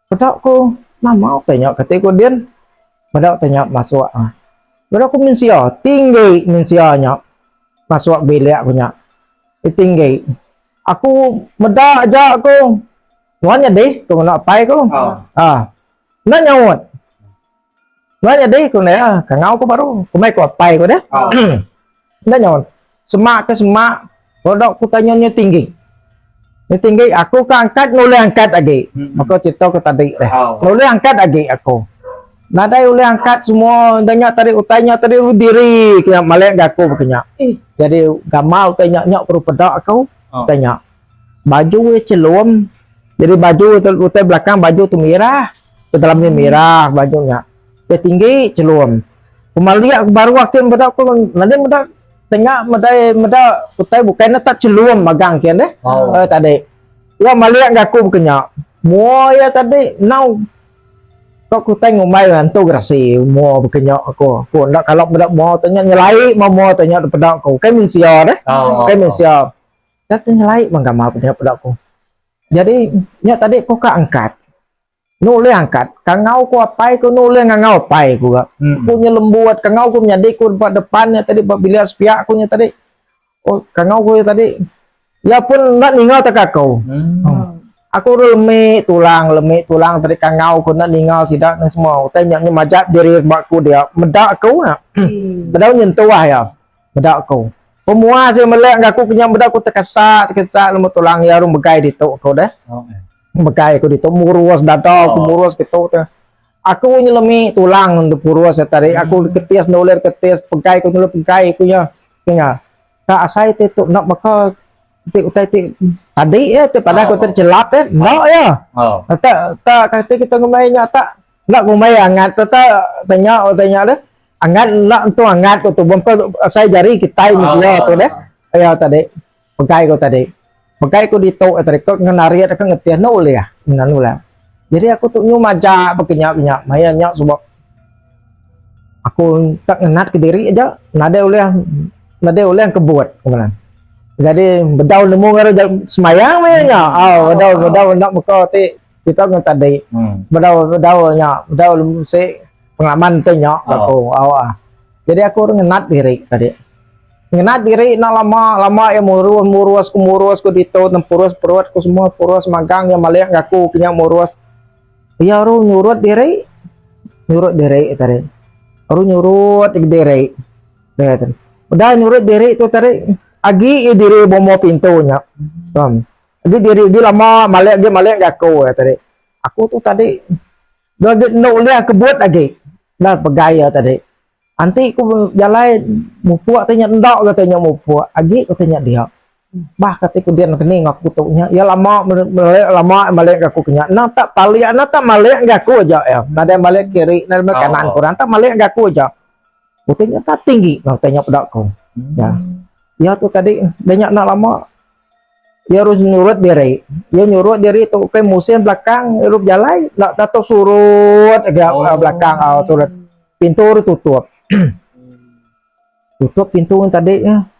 Pada aku mau tanya kata aku dia. Pada tanya masuk. Pada aku tinggi mensianya. Masuk bilik punya. Tinggi. Aku medak aja aku. Nuanya deh, aku nak pai aku. Nak nyawut. Nuanya deh, aku nak kangau aku baru. Aku mai aku pai aku dah. Nak nyawut. Semak ke semak. Pada aku tanyanya tinggi. Ini tinggi aku angkat noleh angkat lagi. Aku cerita ke tadi dah. Noleh angkat lagi aku. Nadai oleh angkat semua tanya tadi utainya tadi diri kena malek aku berkenyak. Jadi gamal tanya perlu pedak aku tanya. Baju celum. Jadi baju utai belakang baju tu merah. Ke dalamnya merah bajunya. Ke tinggi celum. Kembali baru akhir bedak aku nanti bedak tanya medai utai bukan tak celum magang kian deh. Tadi. Ya malek aku berkenyak. Mua ya tadi now kok aku tengok mai hantu grasi mau berkenyak aku nak kalau bedak mau tanya nyelai mau tanya pedak aku kan mensia deh kan mensia dah nyelai mangga pedak aku jadi nya tadi aku angkat noleh angkat kangau ku apa aku noleh ngangau apa aku punya lembuat kangau ku nyadi ku depannya tadi bila sepiak aku nya tadi kangau ku tadi ya pun nak ningau tak kau aku lemik tulang tadi kangau ku nak ningau sidak ni semua tanya majak diri bakku dia medak aku bedau nyentuh ya medak aku pemua saya melek aku punya medak aku terkesak lemut tulang ya rum begai di tok aku dah begai aku di tok murus dada aku murus gitu aku punya lemik tulang untuk murus tadi aku ketis noler ketis begai aku nolak begai aku nya tak asai tu nak bakal utai tadi ya tu pada aku tercelap nak ya tak kata kita ngomainya tak nak ngomai angat tanya dah angat nak tu angat tu bumpa saya jari kita mesti tu dah ya tadi pakai ko dito tadi ko ngenari ada ngetian no ya nanula jadi aku tu nyumaja berkenyak mayanya sebab aku tak ngenat ke diri aja nada oleh yang kebuat kemudian jadi bedau nemu ngaro semayang mayanya bedau nak buka kita ngan tadi bedau si pengalaman tu nya aku jadi aku ngenat diri tadi nak lama ya murus ku dito tempurus perut ku semua purus magang yang maliak aku punya murus ya ru nyurut diri tadi baru nyurut diri udah nyurut diri itu tadi agi diri bomo pintunya agi diri dia lama maliak aku ya tadi aku tuh tadi udah nulia kebut lagi dah pegaya tadi nanti aku jalan mupuak tanya ndak katanya mupuak agi katanya dia bah katiku dia kening aku tuhnya ya lama maliak aku kenya nah tak paling nah tak maliak aku aja ya nada maliak kiri nada kanan kurang tak maliak aku aja katanya tak tinggi katanya pedakku ya tuh tadi banyak nak lama dia harus nyurut diri itu ke musim belakang hirup jalan nak tato surut agak belakang surut pintu tutup pintu tadi ya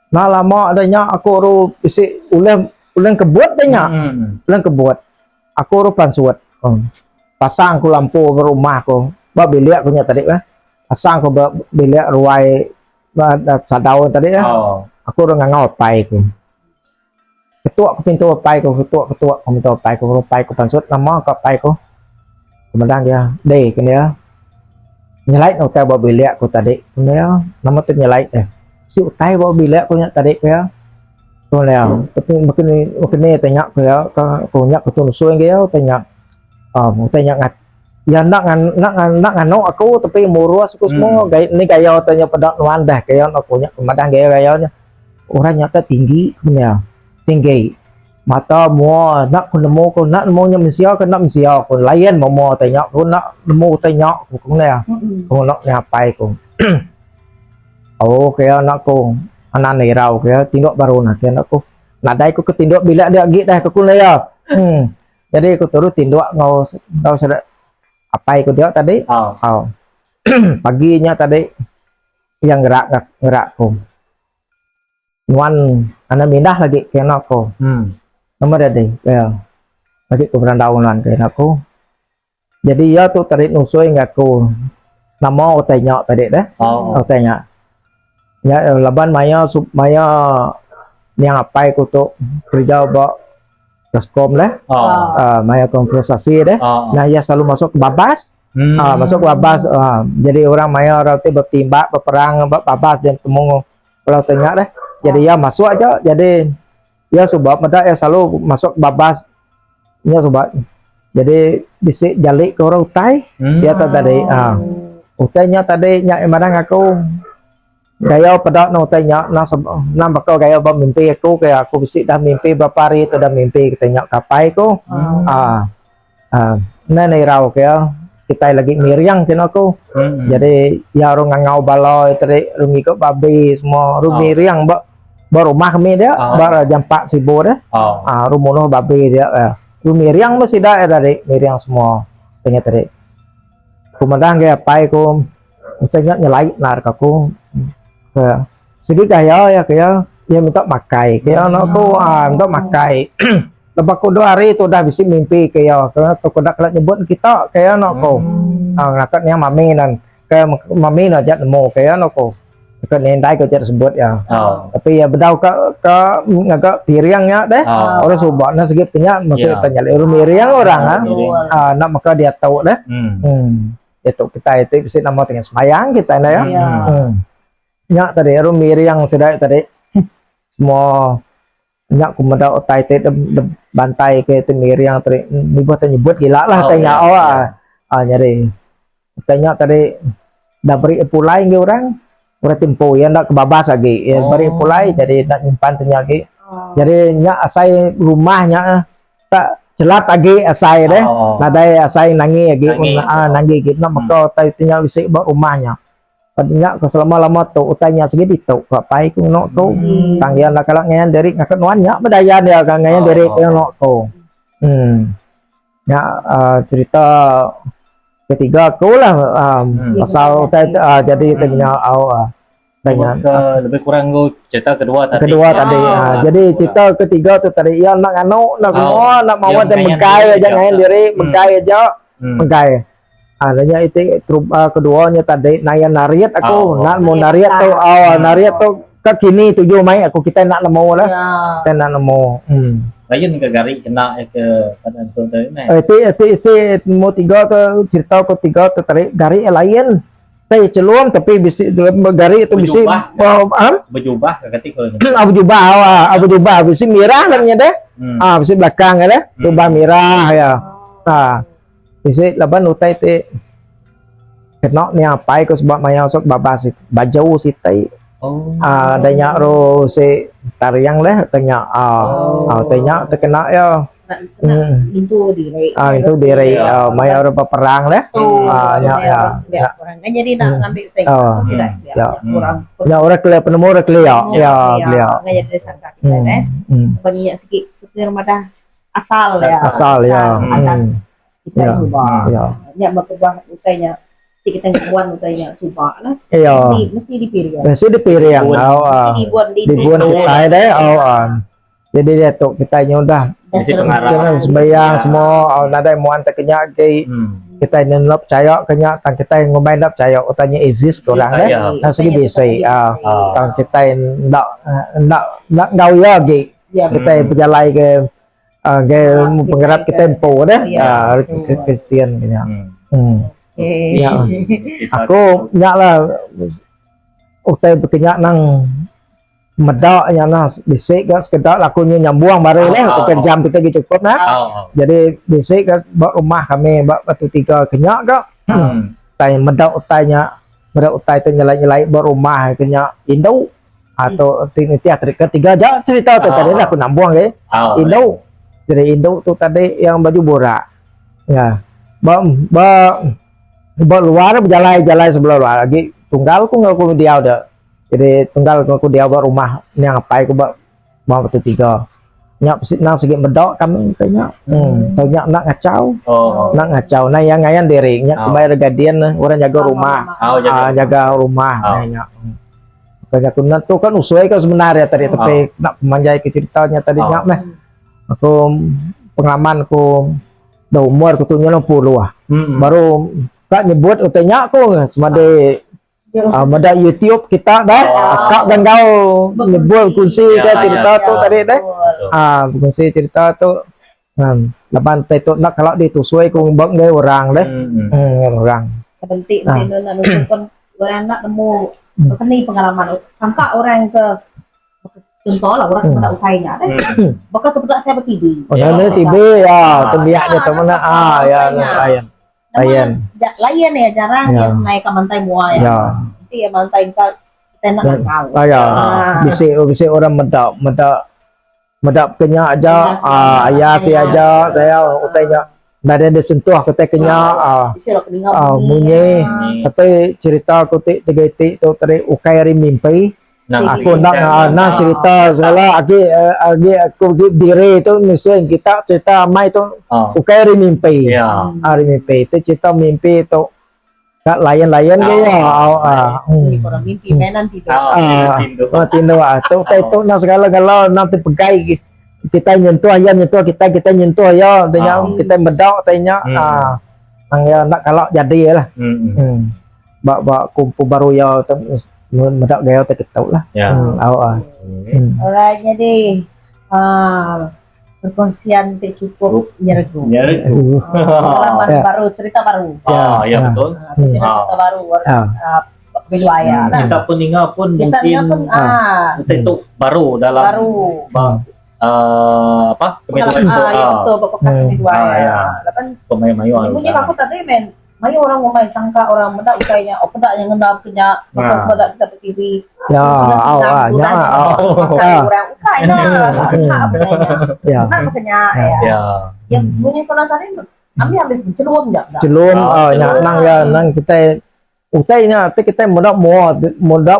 nah lama adanya aku ru isi ulang kebut adanya ulang kebut aku ru pansuat pasang ku lampu ke rumah ku ba bilik punya tadi pasang ku bilik ruai sadau tadi ya aku ru ngangau pai ku ketua ke pintu pai ku ketua pintu pai ku pansuat lama ke pai ku kemudian dia deh kena nyelait hotel ba bilik ku tadi dia nama tu nyelait si utai bawa bilik punya tadi ya tu lah tapi mungkin tanya ya punya ketun suai dia tanya ngat ya nak ngano aku tapi murus aku semua ni gaya tanya pada nuan dah gaya aku punya madang gayanya orang nyata tinggi punya tinggi mata mua nak nemu nya mesti aku lain mau tanya aku nak nemu tanya aku kena aku nak ngapai aku kaya anakku anak nerau kaya tindok baru nak anakku nadai ku ketindok bila dia git dah aku ya jadi aku turut tindok ngau sedek apa aku dia tadi paginya tadi yang gerakku nuan anak mindah lagi ke anakku nomor tadi ya lagi ku berandawan ke anakku jadi ya tuh tadi nusui ngaku nama tanya tadi dah tanya ya laban maya yang apa aku tuh kerja buat gaskom lah maya konversasi deh nah ya selalu masuk ke babas masuk ke babas jadi orang maya roti bertimbak berperang babas dan temu kalau tanya deh jadi ya masuk aja jadi ya sebab mereka ya selalu masuk babas ya sebab jadi bisik jalik ke orang utai dia tadi utainya tadi nyak emarang aku gaya pada no tanya nam bakal gaya mimpi aku kayak aku bisik dah mimpi berapa hari tu dah mimpi tanya kapai ko nene rau kayak kita lagi miriang kena aku jadi ya orang ngau baloi tadi rungi ko babi semua miriang rumah kami dia jam 4 sibuk dah rumuno babi dia miriang mesti dah tadi miriang semua tanya tadi kumandang kayak pai ko tanya nyelai nar aku segi gaya ya minta makai kayak anakku minta makai lepas aku 2 hari itu udah bisa mimpi kayak aku dah kelak nyebut kita kayak anakku ngakatnya mami dan kayak mami aja nemu kayak anakku ke nendai ke tersebut ya tapi ya bedau ke ngagak piriangnya deh orang subaknya segi punya maksud tanya miriang orang nak maka dia tahu deh itu kita itu bisa nama dengan semayang kita ya nyak tadi rumiri yang sedai tadi semua nyak kumada otai te bantai ke temiri yang tadi nyebut gila lah tanya nyari tanya tadi dah beri pulai ke orang Ora tempo ya nak kebabas lagi. Ya bari pulai jadi nak nyimpan tu lagi. Jadi nya asai rumahnya tak celat lagi asai deh. Nadai asai nangi lagi nangi gitu nak maka tai tinggal bisa buat rumahnya. Padanya ko selama-lama tu utanya segi ditu ko pai ku nok tu. Tanggian nak kalau ngayan dari ngak nuannya bedaya dia kan ngayan dari nok tu. Ya cerita ketiga aku lah pasal jadi tanya lebih kurang gue cerita kedua tadi. Jadi cerita ketiga tu tadi ya nak anu nak semua nak mau dan mengkai aja ngayan diri mengkai aja mengkai. Adanya itu keduanya tadi nayan nariat aku nak mau nariat tu nariat tu ke kini tujuh mai aku kita nak nemu lah kita nak nemu. Lain ke gari kena ke pada tu tadi ni. Itu mau tiga tu cerita ko tiga tu tadi gari lain. Saya celum tapi bisi gari itu bisi berjubah ketika abu jubah bisi merah namanya deh. Bisi belakang deh. Jubah merah ya. Bisi laban utai te kena ni apa ko sebab maya sok babas bajau sitai. Adanya ro si tariang leh tanya tanya terkena ya itu diri maya ro perang leh ya orang kan jadi nak ngambil kurang ya orang kelihatan penemu orang kelihatan ya beliau nggak jadi sangka kita banyak sikit kita madah asal ya kita coba ya berubah utainya kita ngawan utainya subah lah mesti dipilih dibuat kita deh jadi dia tu kita udah sembahyang semua nada muan terkenyak kita nenop percaya kenyak tang kita ngomain nak percaya utanya exist orang deh segi bisa tang kita nak gau ya kita berjalan ke penggerak kita tempo deh Kristian kenyak. Ya, aku nyala utai berkenyak nang medak nyana bisik kan sekedar lakunya nyambuang baru lah bukan jam kita gitu cukup nah jadi bisik kan buat rumah kami buat batu tiga kenyak kan tanya medak utainya medak utai itu nyelai buat rumah kenyak Indo atau ketiga aja cerita tu tadi aku nyambuang ya Indo jadi Indo tu tadi yang baju borak ya buat luar berjalan sebelah luar lagi tunggal aku nggak dia udah jadi tunggal aku dia buat rumah yang apa aku buat batu tiga nyak nang segi medok kami tanya tanya nak ngacau nah yang ngayan diri nyak bayar gadian orang jaga rumah jaga rumah nanya tanya aku tu kan usuai kan sebenarnya tadi tapi nak memanjai ke ceritanya tadi nyak meh aku pengalaman aku dah umur aku tu 60 baru kak nyebut utanya aku semade ada YouTube kita dah kak dan kau nyebut kunci cerita tu tadi dah kunci cerita tu lapan tu nak kalau ditusui ku bang dia orang dah orang penting nak nunjukkan orang nak nemu ini pengalaman sampai orang ke contoh lah orang pada utainya deh bakal kebetulan saya bertibi ya tembiak dia teman layan ya jarang ya naik ke mantai mua ya nanti ya mantai kita nak kau bisa orang medap kenyak aja ayah si aja saya utainya nada ada sentuh kata kenyak munyi tapi cerita aku tiga tu tadi ukai mimpi aku nak cerita segala aku diri itu misalnya kita cerita mai itu ukai mimpi mimpi itu cerita mimpi itu kat layan-layan dia orang mimpi mainan tidur itu nak segala nanti pegai kita nyentuh kita nyentuh ya kita bedak tanya nak kalau jadi lah bak kumpul baru ya medak gaya tahu lah alright jadi perkongsian cukup nyergu pengalaman baru cerita baru betul cerita baru Biluaya kita pun ingat pun mungkin itu baru dalam apa kebetulan itu betul bekas Biluaya kan pemain-pemain punya aku tadi men Mayu orang mau main sangka orang mendak ukainya, pedak yang ngendam kenya, pedak kita berdiri. Ya, awaknya. Orang ukai nah, nak ukainya. Ya. Nak kenya ya. Ya. Yang punya kalau tadi ambil celum enggak? Celun nang ya nang kita utainya tapi kita mudak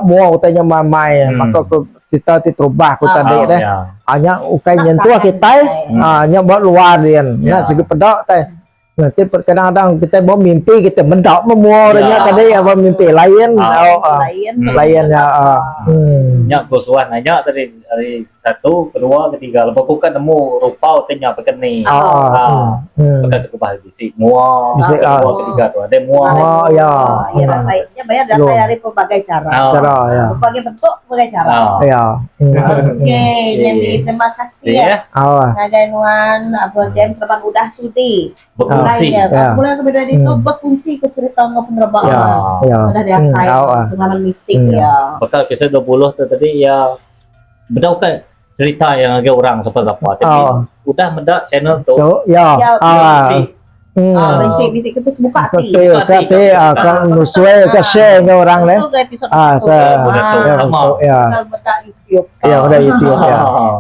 mua utainya mamai maka ku kita terubah ku tadi deh. Hanya ukai nyentuh kita hanya buat luar dia. Nah segi pedak teh. Nanti kadang-kadang kita mau mimpi kita mendak memua orangnya tadi apa mimpi lain lain ya Nyak gosuan aja dari satu, kedua, ketiga. Lepas tu kan nemu rupa utenya pekeni. Pekan tu bahas bisik mua. Bisik, Kedua, ketiga tu ada mua. ya Ya datanya banyak data dari berbagai cara. cara ya Berbagai bentuk, berbagai cara. ya Oke, jadi terima kasih ya. Naganuan Bro James lepas udah sudi. Berfungsi. Ya. Mulai kemudian itu berfungsi ke cerita penerbangan. ya Ada saya pengalaman mistik ya. Bakal episode 20 tu tadi ya benda bukan cerita yang agak orang seperti apa. Tapi udah mendak channel tu. ya Bisik-bisik itu buka hati. tapi akan nusuai ke share ke orang deh Itu ke episode ya Medak YouTube. ya udah YouTube ya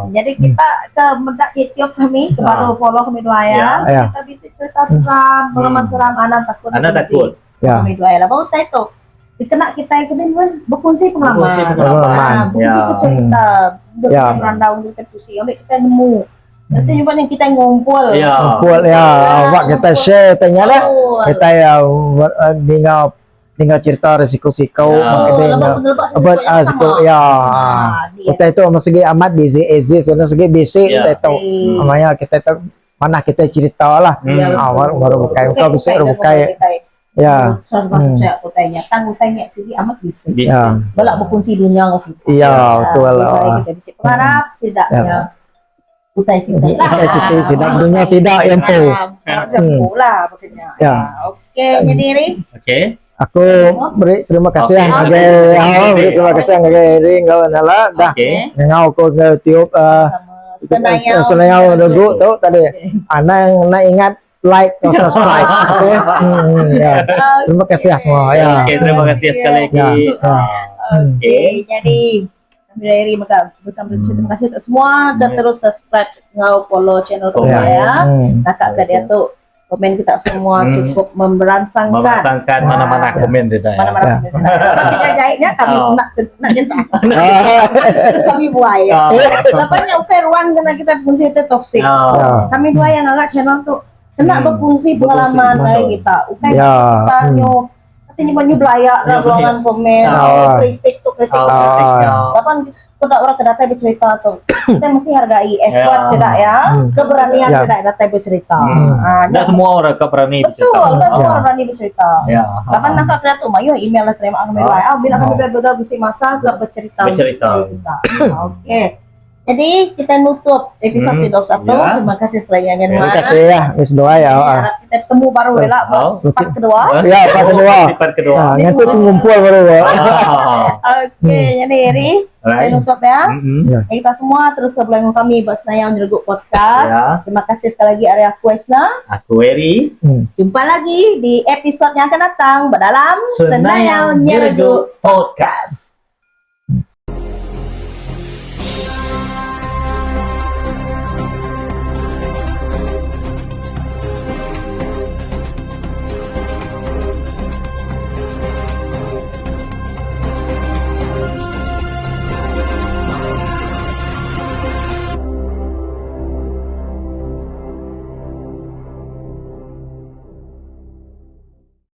Jadi kita ke Medak YouTube kami, baru follow kami dua ya. Ya. Kita bisa cerita seram, pengalaman seram, anak takut. Anak takut. ya Kami dua ya. Lah baru itu dikena kita ikutin kan berfungsi pengalaman. Pengalaman. Berfungsi Ya. ke cerita. Ya. Berandau untuk diskusi. Ambil kita nemu. Nanti juga yang kita ngumpul. Ya. buat ya awak kita share tanya lah kita ya tinggal cerita resiko-resiko resiko ya kita itu segi amat busy segi basic kita itu namanya kita itu mana kita cerita lah awal baru buka kau bisa buka ya Saya tanya, tanya segi amat bisa. ya Balak berfungsi dunia waktu itu. iya betul lah Kita bisa pengarap, sidaknya. Utai sidak lah. sidak dunia sidak yang tu Gemuk lah makanya. Ya. Oke, jadi Ri. Okey. aku beri terima kasih Okey. beri terima kasih ring kau nala dah Okey. ngau ko ke tiup Senayau. senayau dulu tu tadi anak nak ingat like dan subscribe okay? Ya. Terima kasih semua ya Okey, terima kasih sekali lagi. Oke, jadi dari maka terima kasih untuk semua dan terus subscribe ngau follow channel kita ya. Kakak dia tuh komen kita semua cukup memberangsangkan. Memasangkan mana-mana komen dia ya. Mana-mana kita jahitnya kami nak jasa. Kami buai ya. Lapanya ukai ruang kena kita fungsi itu toksik. Kami dua yang agak channel tuh kena berfungsi pengalaman kita. Ukai kita nyo katanya banyak belayak dalam ruangan komen, kritik tuh kritik. Kapan kita orang kedata bercerita tuh kita mesti hargai effort cedak ya, keberanian cedak data bercerita. Tidak semua orang berani bercerita. Betul, tidak semua orang berani bercerita. Ya. Kapan nak kedata tuh, mayu email lah terima kami doa. Bila kami berdua bisa masa ke bercerita. Oke. Jadi kita nutup episode 21. Terima kasih selain terima kasih ya wis doa ya harap kita ketemu baru lah part kedua. ya part kedua nanti ngumpul baru Oke, jadi Ri kita nutup ya. Kita semua terus ke belakang kami Basnayau Nyerguk Podcast. Terima kasih sekali lagi Arya Kuesna. Aku Eri. Jumpa lagi di episode yang akan datang dalam Senayau Nyerguk Podcast.